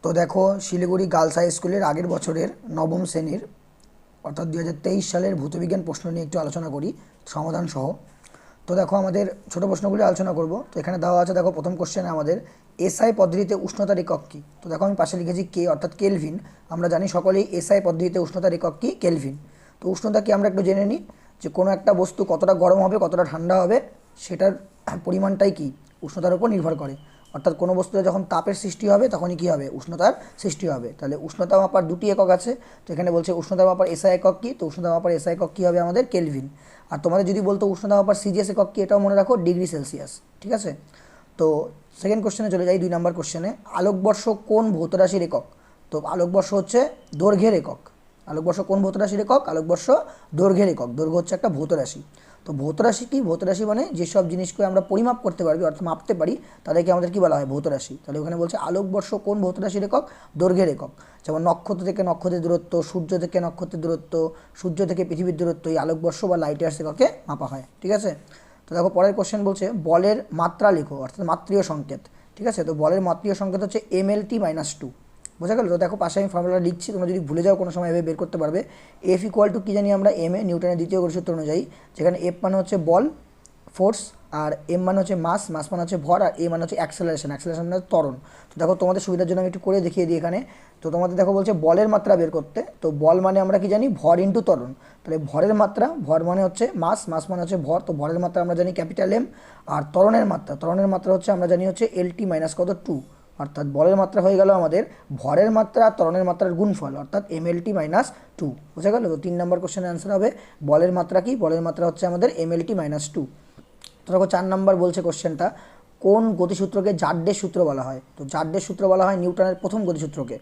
তো দেখো Siliguri girls high স্কুলের আগের বছরের নবম শ্রেণীর অর্থাৎ 2023 সালের ভৌতবিজ্ঞান প্রশ্ন নিয়ে একটু আলোচনা করি সমাধান সহ। তো দেখো আমাদের ছোট প্রশ্নগুলি আলোচনা করব। তো এখানে দেওয়া আছে, দেখো প্রথম কোশ্চেনে আমাদের এসআই পদ্ধতিতে উষ্ণতার একক কী। তো দেখো আমি পাশে লিখেছি কে অর্থাৎ কেলভিন। আমরা জানি সকলেই এসআই পদ্ধতিতে উষ্ণতার একক কী, কেলভিন। তো উষ্ণতা কি আমরা একটু জেনে নিই, যে কোনো একটা বস্তু কতটা গরম হবে কতটা ঠান্ডা হবে সেটার পরিমাণটাই কি উষ্ণতার উপর নির্ভর করে। অর্থাৎ কোনো বস্তুতে যখন তাপের সৃষ্টি হবে তখনই কী হবে, উষ্ণতার সৃষ্টি হবে। তাহলে উষ্ণতা মাপার দুটি একক আছে। তো এখানে বলছে উষ্ণতা মাপার এসআই একক কী, তো উষ্ণতা মাপার এসআই একক কী হবে আমাদের, কেলভিন। আর তোমাদের যদি বলতো উষ্ণতা মাপার সিজিএস একক কী, এটাও মনে রাখো, ডিগ্রি সেলসিয়াস। ঠিক আছে। তো সেকেন্ড কোশ্চেনে চলে যাই, 2 নম্বর কোশ্চেনে, আলোকবর্ষ কোন ভৌতরাশির একক। তো আলোকবর্ষ হচ্ছে দৈর্ঘ্যের একক। আলোকবর্ষ কোন ভৌতরাশির একক, আলোকবর্ষ দৈর্ঘ্যের একক। দৈর্ঘ্য হচ্ছে একটা ভৌতরাশি। তো ভৌতরাশি কি, ভৌতরাশি মানে যেসব জিনিসকে আমরা পরিমাপ করতে পারবি অর্থাৎ মাপতে পারি তাদেরকে আমাদের কি বলা হয়, ভৌতরাশি। তাহলে ওখানে বলছে আলোকবর্ষ কোন ভৌতরাশির একক, দৈর্ঘ্যের একক। যেমন নক্ষত্র থেকে নক্ষত্রের দূরত্ব, সূর্য থেকে নক্ষত্রের দূরত্ব, সূর্য থেকে পৃথিবীর দূরত্ব এই আলোকবর্ষ বা লাইট ইয়ার্স এককে মাপা হয়। ঠিক আছে। তো দেখো পরের কোশ্চেন বলছে বলের মাত্রা লেখো অর্থাৎ মাত্রীয় সংকেত। ঠিক আছে। তো বলের মাত্রীয় সংকেত হচ্ছে MLT-2। বোঝা গেল। তো দেখো পাশে আমি ফর্মুলা লিখছি, তোমরা যদি ভুলে যাও কোনো সময় এভাবে বের করতে পারবে। এফ ইকুয়াল টু কী জানি আমরা, এম এ, নিউটনের দ্বিতীয় গতিসূত্র অনুযায়ী, যেখানে এফ মানে হচ্ছে বল, ফোর্স, আর এম মানে হচ্ছে মাস, মাস মানে হচ্ছে ভর, আর এ মানে হচ্ছে অ্যাক্সেলারেশন, অ্যাক্সেলারেশন মানে ত্বরণ। তো দেখো তোমাদের সুবিধার জন্য আমি একটু করে দেখিয়ে দিই এখানে। তো তোমাদের দেখো বলছে বলের মাত্রা বের করতে। তো বল মানে আমরা কি জানি, ভর ইন্টু ত্বরণ। তাহলে ভরের মাত্রা, ভর মানে হচ্ছে মাস, মাস মানে হচ্ছে ভর, তো ভরের মাত্রা আমরা জানি ক্যাপিটাল এম। আর ত্বরণের মাত্রা, ত্বরণের মাত্রা হচ্ছে আমরা জানি হচ্ছে LT মাইনাস কত, 2। অর্থাৎ বলের মাত্রা হয়ে গেল আমাদের ভরের মাত্রা আর ত্বরণের মাত্রার গুণফল অর্থাৎ MLT-2। বোঝা গেল। তো 3 নম্বর কোশ্চেনের অ্যান্সার হবে বলের মাত্রা কি, বলের মাত্রা হচ্ছে আমাদের MLT-2। তো দেখো 4 নম্বর বলছে কোশ্চেনটা, কোন গতিসূত্রকে জাড্ডের সূত্র বলা হয়। তো জাড্ডের সূত্র বলা হয় নিউটনের প্রথম গতিসূত্রকে।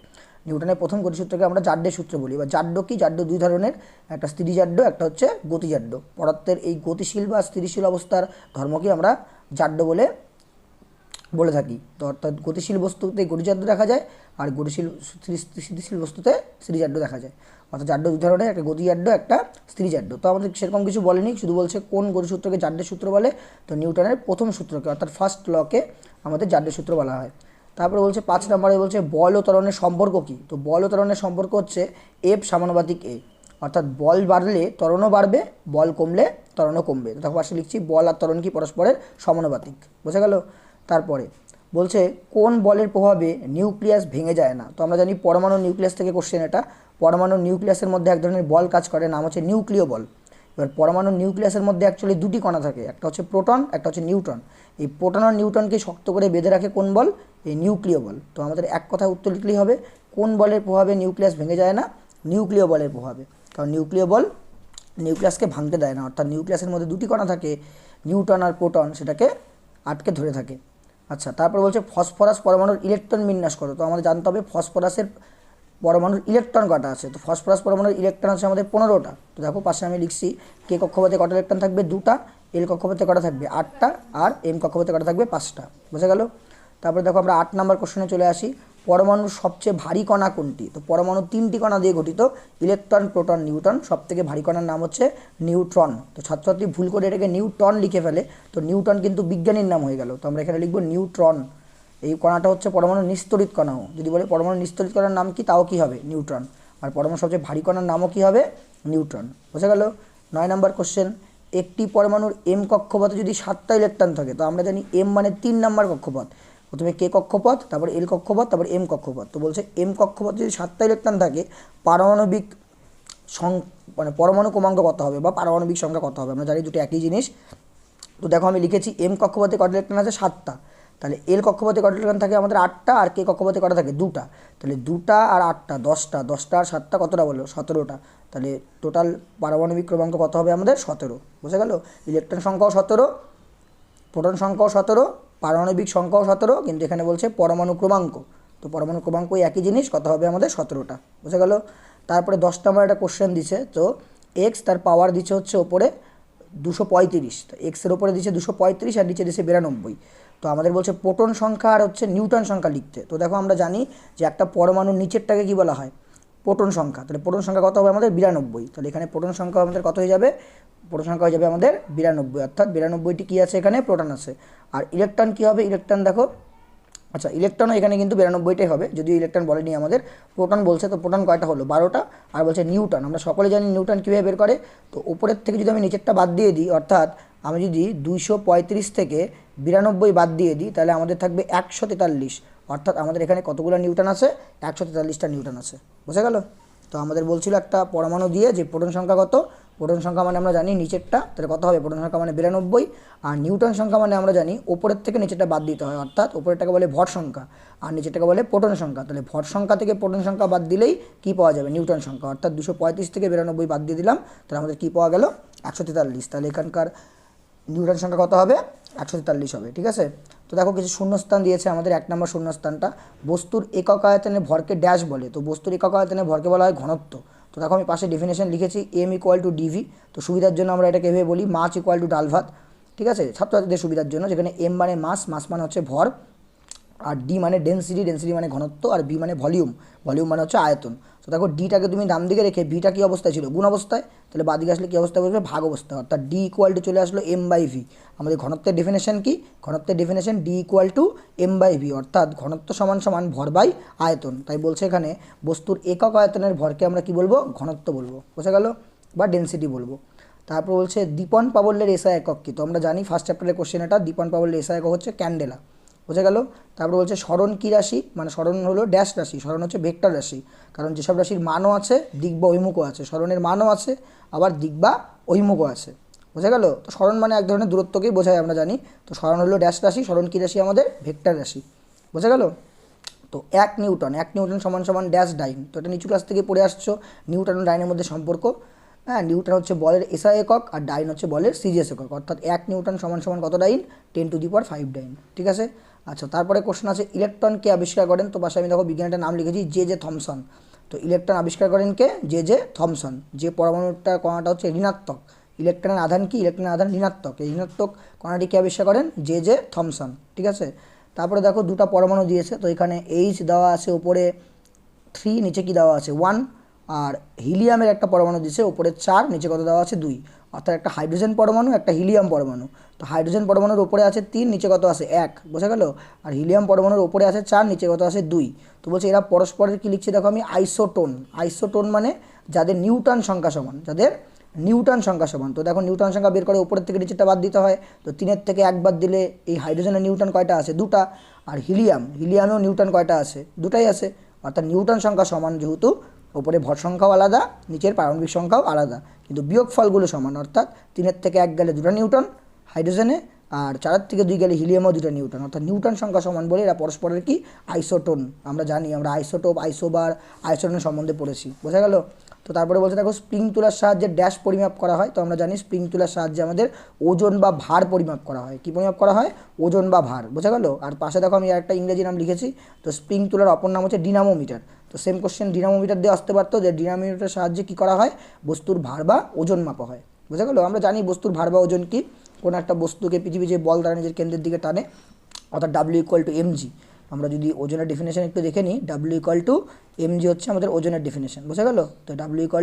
নিউটনের প্রথম গতিসূত্রকে আমরা জাড্ডের সূত্র বলি। বা জাড্য কি, জাড্য দুই ধরনের, একটা স্থিতিজাড্য, একটা হচ্ছে গতিজাড্য। পদার্থের এই গতিশীল বা স্থিতিশীল অবস্থার ধর্মকে আমরা জাড্য বলে থাকি। তো অর্থাৎ গতিশীল বস্তুতে গতিজাড্য দেখা যায়, আর স্থিতিশীল বস্তুতে স্থিতিজাড্য দেখা যায়। অর্থাৎ জাড্য দুই ধরনের, একটা গতিজাড্য, একটা স্থিতিজাড্য। তো আমাদের সেরকম কিছু বলেনি, শুধু বলছে কোন গতিসূত্রকে জাড্যের সূত্র বলে। তো নিউটনের প্রথম সূত্রকে অর্থাৎ ফার্স্ট লকে আমাদের জাড্যের সূত্র বলা হয়। তারপরে বলছে 5 নম্বরে বলছে বল ও ত্বরণের সম্পর্ক কী। তো বল ও ত্বরণের সম্পর্ক হচ্ছে এফ সমানুপাতিক এ। অর্থাৎ বল বাড়লে ত্বরণও বাড়বে, বল কমলে ত্বরণও কমবে। তো দেখো পাশে লিখছি বল আর ত্বরণ কি পরস্পরের সমানুপাতিক। বোঝা গেল। তারপরে বলছে কোন বলের প্রভাবে নিউক্লিয়াস ভেঙে যায় না। তো আমরা জানি পরমাণু নিউক্লিয়াস থেকে কোশ্চেন এটা। পরমাণু নিউক্লিয়াসের মধ্যে এক ধরনের বল কাজ করে, নাম হচ্ছে নিউক্লিয় বল। এবার পরমাণু নিউক্লিয়াসের মধ্যে অ্যাকচুয়ালি দুটি কণা থাকে, একটা হচ্ছে প্রোটন, একটা হচ্ছে নিউট্রন। এই প্রোটন আর নিউট্রনকে শক্ত করে বেঁধে রাখে কোন বল, এই নিউক্লিয় বল। তো আমাদের এক কথায় উত্তর লিখলেই হবে কোন বলের প্রভাবে নিউক্লিয়াস ভেঙে যায় না, নিউক্লিয় বলের প্রভাবে। কারণ নিউক্লিয় বল নিউক্লিয়াসকে ভাঙতে দেয় না, অর্থাৎ নিউক্লিয়াসের মধ্যে দুটি কণা থাকে, নিউট্রন আর প্রোটন, সেটাকে আটকে ধরে থাকে। আচ্ছা, তারপর বলছে ফসফরাস পরমাণুর ইলেকট্রন বিন্যাস করো। তো আমাদের জানতে হবে ফসফরাসের পরমাণুর ইলেকট্রন কটা আছে। তো ফসফরাস পরমাণুর ইলেকট্রন আছে আমাদের 15টা। তো দেখো পাশে আমি লিখছি কে কক্ষপথে কটা ইলেকট্রন থাকবে, 2টা, এল কক্ষপথে কটা থাকবে 8টা, আর এম কক্ষপথে কটা থাকবে 5টা। বোঝা গেল। তারপরে দেখো আমরা 8 নম্বর কোশ্চেনে চলে আসি, পরমাণুর সবচেয়ে ভারী কণা কোনটি। তো পরমাণু 3টি কণা দিয়ে গঠিত, ইলেকট্রন, প্রোটন, নিউট্রন। সবথেকে ভারী কণার নাম হচ্ছে নিউট্রন। তো ছাত্রছাত্রী ভুল করে এটাকে নিউটন লিখে ফেলে, তো নিউটন কিন্তু বিজ্ঞানীর নাম হয়ে গেল। তো আমরা এখানে লিখবো নিউট্রন। এই কণাটা হচ্ছে পরমাণু নিস্তরিত কণাও। যদি বলে পরমাণু নিস্তরিত কণার নাম কি, তাও কি হবে, নিউট্রন। আর পরমাণু সবচেয়ে ভারী কণার নামও কি হবে, নিউট্রন। বোঝা গেল। 9 নম্বর কোশ্চেন, একটি পরমাণুর এম কক্ষপথে যদি 7টা ইলেকট্রন থাকে। তো আমরা জানি এম মানে 3 নম্বর কক্ষপথ। প্রথমে কে কক্ষপথ, তারপর এল কক্ষপথ, তারপর এম কক্ষপথ। তো বলছে এম কক্ষপথে যদি 7টা ইলেকট্রন থাকে, পারমাণবিক মানে পরমাণু ক্রমাঙ্ক কত হবে বা পারমাণবিক সংখ্যা কত হবে। আমরা জানি দুটো একই জিনিস। তো দেখো আমি লিখেছি এম কক্ষপথে কটা ইলেকট্রন আছে, 7টা। তাহলে এল কক্ষপথে কটা ইলেকট্রন থাকে আমাদের 8টা, আর কে কক্ষপথে কটা থাকে 2টা। তাহলে 2টা আর 8টা 10টা, 10টা আর 7টা কতটা বলো, 17টা। তাহলে টোটাল পারমাণবিক ক্রমাঙ্ক কত হবে আমাদের, 17। বোঝা গেল। ইলেকট্রন সংখ্যাও 17, প্রোটন সংখ্যাও 17, পারমাণবিক সংখ্যাও 17, কিন্তু এখানে বলছে পরমাণু ক্রমাঙ্ক। তো পরমাণু ক্রমাঙ্ক একই জিনিস, কত হবে আমাদের 17টা। বোঝা গেল। তারপরে 10 নম্বর একটা কোশ্চেন দিছে। তো এক্স তার পাওয়ার দিচ্ছে হচ্ছে ওপরে 235। তো এক্সের ওপরে দিচ্ছে 235 আর নিচে দিচ্ছে 92। তো আমাদের বলছে প্রোটন সংখ্যা আর হচ্ছে নিউটন সংখ্যা লিখতে। তো দেখো আমরা জানি যে একটা পরমাণুর নিচেরটাকে কি বলা হয়, প্রোটন সংখ্যা। তাহলে প্রোটন সংখ্যা কত হবে আমাদের 92। তাহলে এখানে প্রোটন সংখ্যা আমাদের কত হয়ে যাবে, প্রোটন সংখ্যা হয়ে যাবে আমাদের 92। অর্থাৎ 92টি কী আছে, এখানে প্রোটন আছে। আর ইলেকট্রন কী হবে, ইলেকট্রন দেখো আচ্ছা, ইলেকট্রনও এখানে কিন্তু 92টাই হবে, যদিও ইলেকট্রন বলেনি আমাদের। প্রোটন বলছে, তো প্রোটন কয়টা হলো? 12টা। আর বলছে নিউটন, আমরা সকলে জানি নিউটন কীভাবে বের করে। তো উপরের থেকে যদি আমি নিচেরটা বাদ দিয়ে দিই, অর্থাৎ আমি যদি 235 থেকে 92 বাদ দিয়ে দিই, তাহলে আমাদের থাকবে 143। অর্থাৎ আমাদের এখানে কতগুলো নিউটন আছে? 143টা নিউটন আছে। বোঝা গেল? তো আমাদের বলছিল একটা পরমাণু দিয়ে যে প্রোটন সংখ্যা কত, প্রোটন সংখ্যা মানে আমরা জানি নিচেরটা, তাহলে কত হবে? প্রোটন সংখ্যা মানে 92। আর নিউটন সংখ্যা মানে আমরা জানি ওপরের থেকে নিচেরটা বাদ দিতে হয়, অর্থাৎ ওপরেরটাকে বলে ভর সংখ্যা আর নিচেরটাকে বলে প্রোটন সংখ্যা। তাহলে ভর সংখ্যা থেকে প্রোটন সংখ্যা বাদ দিলেই কী পাওয়া যাবে? নিউটন সংখ্যা। অর্থাৎ 235 থেকে 92 বাদ দিয়ে দিলাম, তাহলে আমাদের কী পাওয়া গেল? 143। তাহলে এখানকার নিউটন সংখ্যা কত হবে? 143 হবে। ঠিক আছে? তো দেখো কিছু শূন্যস্থান দিয়েছে আমাদের। 1 নম্বর শূন্যস্থানটা, বস্তুর একক আয়তনে ভরকে ড্যাশ বলে। তো বস্তুর একক আয়তনে ভরকে বলা হয় ঘনত্ব। তো দেখো আমি পাশে ডেফিনেশন লিখেছি, m = dv। তো সুবিধার জন্য আমরা এটাকে এভাবে বলি, মাস = ডাল ভাত। ঠিক আছে? ছাত্রছাত্রীদের সুবিধার জন্য, যেখানে m মানে মাস, মাস মানে হচ্ছে ভর, আর ডি মানে ডেন্সিটি, ডেন্সিটি মানে ঘনত্ব, আর বি মানে ভলিউম, ভলিউম মানে হচ্ছে আয়তন। তো দেখো ডিটাকে তুমি ডান দিকে রেখে বিটা কী অবস্থায় ছিল? গুণ অবস্থায়। তাহলে বাদিকে আসলে কী অবস্থায় বসবে? ভাগ অবস্থায়। অর্থাৎ ডি ইকুয়াল টু চলে আসলো m/v। আমাদের ঘনত্বের ডেফিনেশন কি? ঘনত্বের definition D equal to m/v, অর্থাৎ ঘনত্ব সমান সমান ভর বাই আয়তন। তাই বলছে এখানে বস্তুর একক আয়তনের ভরকে আমরা কি বলবো? ঘনত্ব বলবো। বোঝা গেল? বা ডেন্সিটি বলবো। তারপর বলছে দীপন পাবল্যের এসআই একক কি? তো আমরা জানি ফার্স্ট চ্যাপ্টারের কোশ্চেন এটা, দীপন পাবল্যের এসআই একক হচ্ছে ক্যান্ডেলা। বোঝা গেল? তারপর বলছে স্মরণ কী রাশি? মানে স্মরণ হলো ড্যাশ রাশি, স্মরণ হচ্ছে ভেক্টর রাশি। কারণ যেসব রাশির মানও আছে দিক বা অভিমুখও আছে, স্মরণের মানও আছে আবার দিক বা অভিমুখও আছে। বোঝা গেল? তো স্মরণ মানে এক ধরনের দূরত্বকেই বোঝায়, আমরা জানি। তো স্মরণ হলো ড্যাশ রাশি, স্মরণ কী রাশি? আমাদের ভেক্টর রাশি। বোঝা গেল? তো 1 নিউটন, 1 নিউটন সমান সমান ড্যাশ ডাইন। তো এটা নিচু ক্লাস থেকে পড়ে আসছো, নিউটন ও ডাইনের মধ্যে সম্পর্ক। হ্যাঁ, নিউটন হচ্ছে বলের এসআই একক আর ডাইন হচ্ছে বলের সিজিএস একক। অর্থাৎ 1 নিউটন সমান সমান কত ডাইন? 10⁵ ডাইন। ঠিক আছে? আচ্ছা, তারপরে কোশ্চেন আছে ইলেকট্রন কে আবিষ্কার করেন? তো পাশে আমি দেখো বিজ্ঞানীটার নাম লিখেছি, জে থমসন। তো ইলেকট্রন আবিষ্কার করেন কে? J Thomson. যে পরমাণুটা কণাটা হচ্ছে ঋণাত্মক, ইলেকট্রনের আধান কি? ইলেকট্রনের আধান ঋণাত্মক। এই ঋণাত্মক কণাটি কে আবিষ্কার করেন? J Thomson. ঠিক আছে? তারপরে দেখো দুটো পরমাণু দিয়েছে, তো এখানে এইচ দেওয়া আছে উপরে 3, নিচে কি দেওয়া আছে? 1। আর হিলিয়ামের একটা পরমাণু দিয়েছে উপরে 4, নিচে কত দেওয়া আছে? 2। অর্থাৎ একটা হাইড্রোজেন পরমাণু, একটা হিলিয়াম পরমাণু। তো হাইড্রোজেন পরমাণুর উপরে আছে 3, নিচে কত আছে? 1। বোঝা গেল? আর হিলিয়াম পরমাণুর উপরে আছে 4, নিচে কত আছে? 2। তো বলছে এরা পরস্পরের কি লিখছি দেখো আমি? আইসোটোন। আইসোটোন মানে যাদের নিউটন সংখ্যা সমান, যাদের নিউটন সংখ্যা সমান। তো দেখো নিউটন সংখ্যা বের করে উপরের থেকে নিচেরটা বাদ দিতে হয়। তো 3-এর থেকে 1 বাদ দিলে এই হাইড্রোজেনের নিউটন কয়টা আছে? 2টা। আর হিলিয়ামেও নিউটন কয়টা আছে? 2টাই আছে। অর্থাৎ নিউটন সংখ্যা সমান যেহেতু, ওপরে ভর সংখ্যাও আলাদা, নিচের পারমাণবিক সংখ্যাও আলাদা, কিন্তু বিয়োগফলগুলো সমান। অর্থাৎ 3-এর থেকে 1 গেলে 2টা নিউটন হাইড্রোজেনে, আর 4-এর থেকে 2 গেলে হিলিয়ামও 2টা নিউটন। অর্থাৎ নিউটন সংখ্যা সমান বলে এরা পরস্পরের কি? আইসোটোন। আমরা জানি, আমরা আইসোটোপ, আইসোবার, আইসোটোনের সম্বন্ধে পড়েছি। বোঝা গেল? তো তারপরে বলছে দেখো স্প্রিং তুলার সাহায্যে ড্যাশ পরিমাপ করা হয়। তো আমরা জানি স্প্রিং তুলার সাহায্যে আমাদের ওজন বা ভার পরিমাপ করা হয়। কী পরিমাপ করা হয়? ওজন বা ভার। বোঝা গেল? আর পাশে দেখো আমি একটা ইংরেজি নাম লিখেছি। তো স্প্রিং তুলার অপর নাম হচ্ছে ডিনামোমিটার। তো সেম কোশ্চেন ডিনামোমিটার দিয়ে আসতে পারতো, যে ডিনামোমিটারের সাহায্যে কী করা হয়? বস্তুর ভার বা ওজন মাপা হয়। বোঝা গেল? আমরা জানি বস্তুর ভার বা ওজন কি? কোনো একটা বস্তুকে পৃথিবী যে বল দ্বারা নিজের কেন্দ্রের দিকে টানে, অর্থাৎ W = mg। আমরা যদি ওজনের ডেফিনেশন একটু দেখে নিই, W = mg হচ্ছে আমাদের ওজনের ডেফিনেশন। বোঝা গেল? তো W =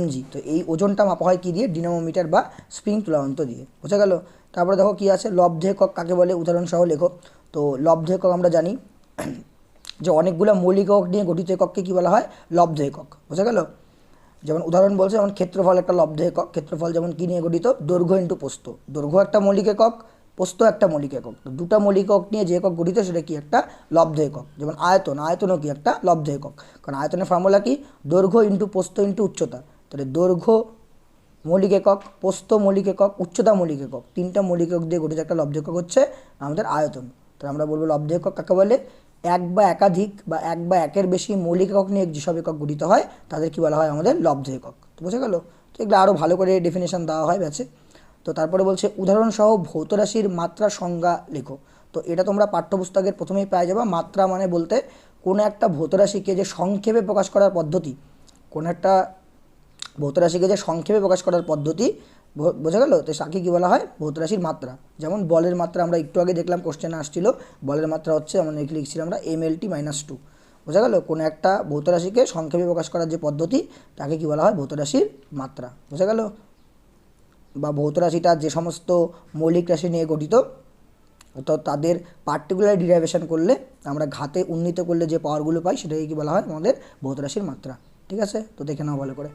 mg। তো এই ওজনটা মাপা হয় কী দিয়ে? ডিনামোমিটার বা স্প্রিং তুলা যন্ত্র দিয়ে। বোঝা গেল? তারপরে দেখো কী আছে? লব্ধ একক কাকে বলে? উদাহরণ সহ লেখো। তো লব্ধ একক আমরা জানি যে অনেকগুলো মৌলিক একক নিয়ে গঠিত একককে কী বলা হয়? লব্ধ একক। বোঝা গেল? যেমন উদাহরণ বলছে, যেমন ক্ষেত্রফল একটা লব্ধ একক। ক্ষেত্রফল যেমন কী নিয়ে গঠিত? দৈর্ঘ্য ইন্টু প্রস্থ। দৈর্ঘ্য একটা মৌলিক একক, প্রস্থ একটা মৌলিক একক। তো দুটা মৌলিক একক নিয়ে যে একক গঠিত সেটা কি? একটা লব্ধ একক। যেমন আয়তন, আয়তনও কি? একটা লব্ধ একক। কারণ আয়তনের ফর্মুলা কি? দৈর্ঘ্য ইন্টু প্রস্থ ইন্টু উচ্চতা। তাহলে দৈর্ঘ্য মৌলিক একক, প্রস্থ মৌলিক একক, উচ্চতা মৌলিক একক, 3টা মৌলিক একক দিয়ে গঠিত একটা লব্ধ একক হচ্ছে আমাদের আয়তন। তাহলে আমরা বলবো লব্ধ একক কাকে বলে? এক বা একাধিক বা এক বা একের বেশি মৌলিক একক নিয়ে যেসব একক গঠিত হয় তাদের কি বলা হয়? আমাদের লব্ধ একক। তো বোঝা গেল? তো এগুলো আরও ভালো করে ডেফিনেশন দেওয়া হয় ব্যাচে। তো তারপরে বলছে উদাহরণসহ ভৌত রাশির মাত্রা সংজ্ঞা লেখো। তো এটা তোমরা পাঠ্যপুস্তকের প্রথমেই পেয়ে যাবে। মাত্রা মানে বলতে কোনো একটা ভৌত রাশিকে যে সংক্ষেপে প্রকাশ করার পদ্ধতি, কোনো একটা ভৌত রাশিকে যে সংক্ষেপে প্রকাশ করার পদ্ধতি, বোঝা গেল? তো তাকে কী বলা হয়? ভৌত রাশির মাত্রা। যেমন বলের মাত্রা আমরা একটু আগে দেখলাম, কোশ্চেনে আসছিল, বলের মাত্রা হচ্ছে আমরা লিখছিলাম আমরা mLT - 2। বোঝা গেল? কোনো একটা ভৌত রাশিকে সংক্ষেপে প্রকাশ করার যে পদ্ধতি তাকে কী বলা হয়? ভৌত রাশির মাত্রা। বোঝা গেল? বা ভৌত রাশিটা যে সমস্ত মৌলিক রাশি নিয়ে গঠিত অর্থাৎ তাদের পার্টিকুলার ডিরাইভেশন করলে আমরা ঘাতে উন্নীত করলে যে পাওয়ারগুলো পাই সেটাকে কি বলা হয় আমাদের ভৌত রাশির মাত্রা। ঠিক আছে, তো দেখে নাও ভালো করে।